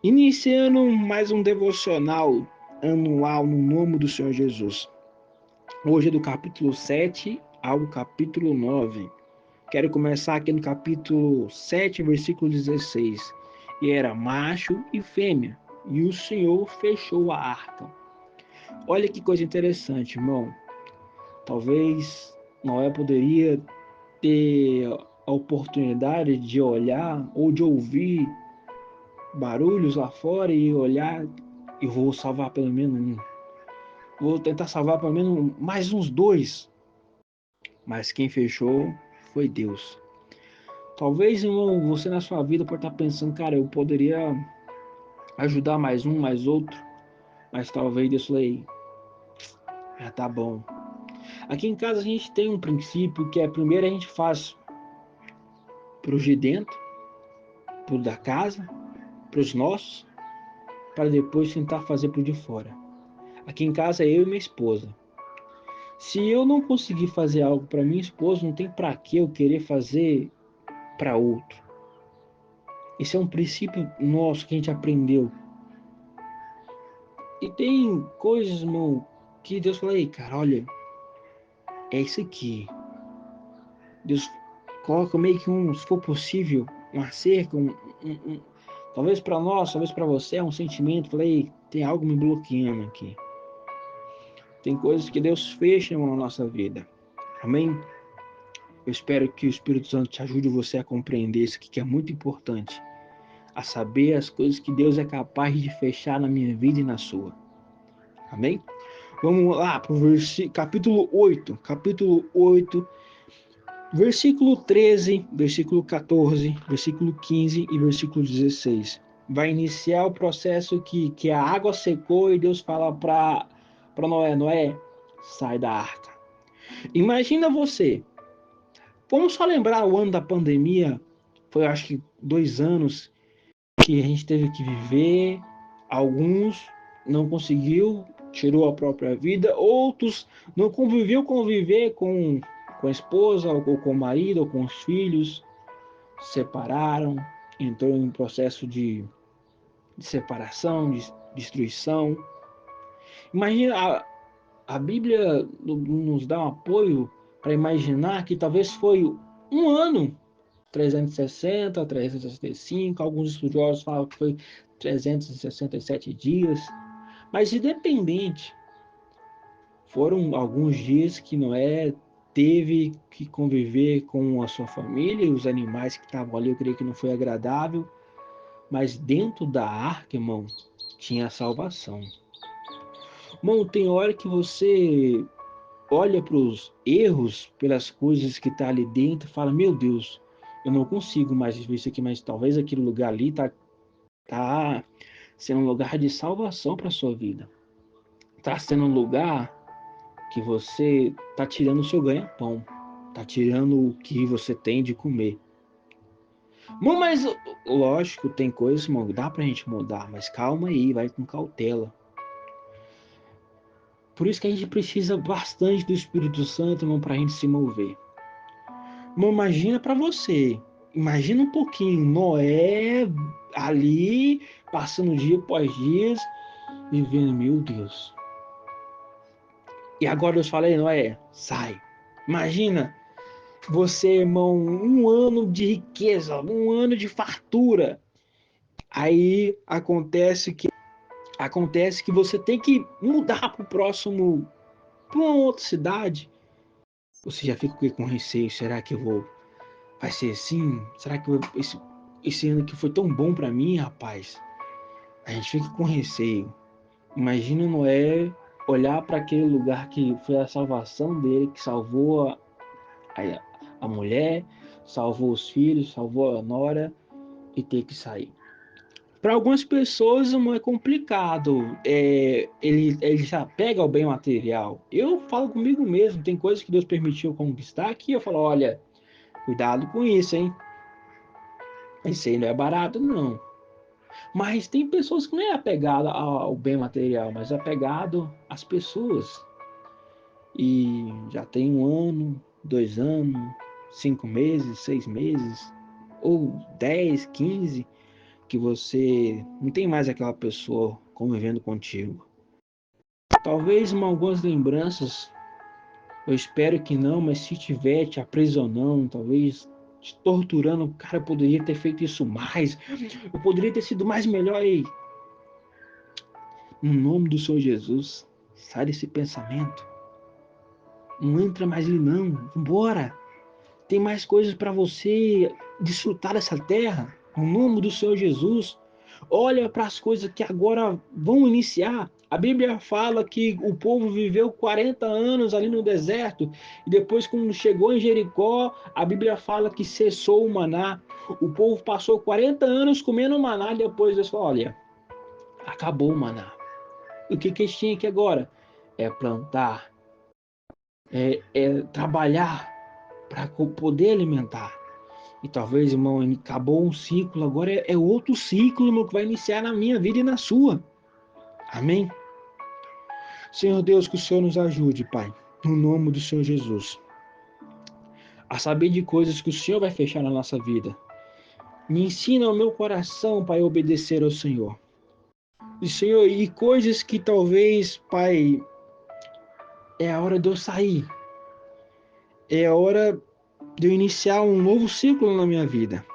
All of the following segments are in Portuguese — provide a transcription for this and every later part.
Iniciando mais um devocional anual no nome do Senhor Jesus. Hoje é do capítulo 7 ao capítulo 9. Quero começar aqui no capítulo 7, versículo 16. E era macho e fêmea, e o Senhor fechou a arca. Olha que coisa interessante, irmão. Talvez Noé poderia ter a oportunidade de olhar ou de ouvir barulhos lá fora e olhar e vou salvar pelo menos um. Vou tentar salvar pelo menos mais uns dois. Mas quem fechou foi Deus. Talvez, irmão, você na sua vida pode estar pensando, cara, eu poderia ajudar mais um, mais outro. Mas talvez Deus falei, já tá bom. Aqui em casa a gente tem um princípio que é primeiro a gente faz pros de dentro, pro da casa, pros nossos, para depois tentar fazer pro de fora. Aqui em casa é eu e minha esposa. Se eu não conseguir fazer algo para minha esposa, não tem para que eu querer fazer para outro. Esse é um princípio nosso que a gente aprendeu. E tem coisas, irmão, que Deus fala aí, cara, olha, é isso aqui. Deus coloca meio que se for possível, uma cerca, talvez para nós, talvez para você, é um sentimento, falei, tem algo me bloqueando aqui. Tem coisas que Deus fecha na nossa vida. Amém? Eu espero que o Espírito Santo te ajude você a compreender isso aqui, que é muito importante. A saber as coisas que Deus é capaz de fechar na minha vida e na sua. Amém? Vamos lá para o capítulo 8. Capítulo 8, versículo 13, versículo 14, versículo 15 e versículo 16. Vai iniciar o processo que a água secou e Deus fala para Noé, Noé, sai da arca. Imagina você, vamos só lembrar o ano da pandemia, foi acho que 2 anos que a gente teve que viver, alguns não conseguiu, tirou a própria vida, outros não conviver com a esposa, ou com o marido, ou com os filhos, separaram, entrou em um processo de separação, de destruição. Imagina, a Bíblia nos dá um apoio para imaginar que talvez foi um ano 360, 365, alguns estudiosos falam que foi 367 dias, mas independente, foram alguns dias que Noé teve que conviver com a sua família e os animais que estavam ali, eu creio que não foi agradável, mas dentro da arca, irmão, tinha a salvação. Irmão, tem hora que você olha para os erros, pelas coisas que tá ali dentro, e fala, meu Deus, eu não consigo mais ver isso aqui, mas talvez aquele lugar ali tá sendo um lugar de salvação para sua vida. Tá sendo um lugar que você tá tirando o seu ganha-pão, tá tirando o que você tem de comer. Mas lógico, tem coisas, irmão, dá pra gente mudar, mas calma aí, vai com cautela. Por isso que a gente precisa bastante do Espírito Santo, irmão, pra gente se mover. Irmão, imagina para você. Imagina um pouquinho, Noé ali, passando dia após dias, vivendo, meu Deus. E agora Deus fala, Noé, sai. Imagina você, irmão, um ano de riqueza, um ano de fartura. Aí acontece que você tem que mudar para o próximo, para uma outra cidade. Você já fica com receio, será que eu vou vai ser assim? Será que esse ano que foi tão bom para mim, rapaz? A gente fica com receio. Imagina Noé olhar para aquele lugar que foi a salvação dele, que salvou a mulher, salvou os filhos, salvou a nora e ter que sair. Para algumas pessoas não é complicado, ele já pega o bem material. Eu falo comigo mesmo, tem coisas que Deus permitiu conquistar que eu falo, olha, cuidado com isso, hein? Isso aí não é barato, não. Mas tem pessoas que não é apegado ao bem material, mas é apegado às pessoas. E já tem 1 ano, 2 anos, 5 meses, 6 meses, ou 10, 15, que você não tem mais aquela pessoa convivendo contigo. Talvez algumas lembranças, eu espero que não, mas se tiver te aprisionando, talvez te torturando, cara, eu poderia ter feito isso mais, eu poderia ter sido mais melhor aí. No nome do Senhor Jesus, sai desse pensamento. Não entra mais ali não, vambora. Tem mais coisas para você desfrutar dessa terra. No nome do Senhor Jesus. Olha para as coisas que agora vão iniciar. A Bíblia fala que o povo viveu 40 anos ali no deserto. E depois, quando chegou em Jericó, a Bíblia fala que cessou o maná. O povo passou 40 anos comendo maná. E depois Deus falou: olha, acabou o maná. O que eles tinham aqui agora? É plantar, é trabalhar para poder alimentar. E talvez, irmão, acabou um ciclo, agora é outro ciclo, irmão, que vai iniciar na minha vida e na sua. Amém? Senhor Deus, que o Senhor nos ajude, Pai, no nome do Senhor Jesus, a saber de coisas que o Senhor vai fechar na nossa vida. Me ensina o meu coração, Pai, a obedecer ao Senhor. E, Senhor, e coisas que talvez, Pai, é a hora de eu sair, é a hora de eu iniciar um novo ciclo na minha vida.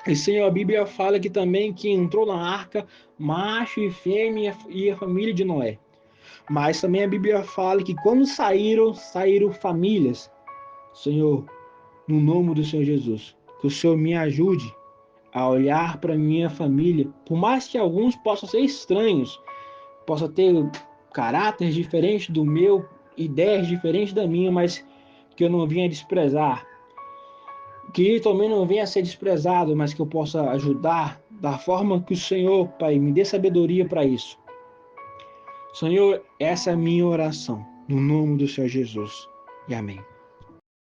E Senhor, a Bíblia fala que também que entrou na arca macho e fêmea e a família de Noé. Mas também a Bíblia fala que quando saíram famílias. Senhor, no nome do Senhor Jesus, que o Senhor me ajude a olhar para minha família, por mais que alguns possam ser estranhos, possam ter caráteres diferentes do meu, ideias diferentes da minha, mas que eu não venha desprezar, que ele também não venha a ser desprezado, mas que eu possa ajudar da forma que o Senhor, Pai, me dê sabedoria para isso. Senhor, essa é a minha oração, no nome do Senhor Jesus. E amém.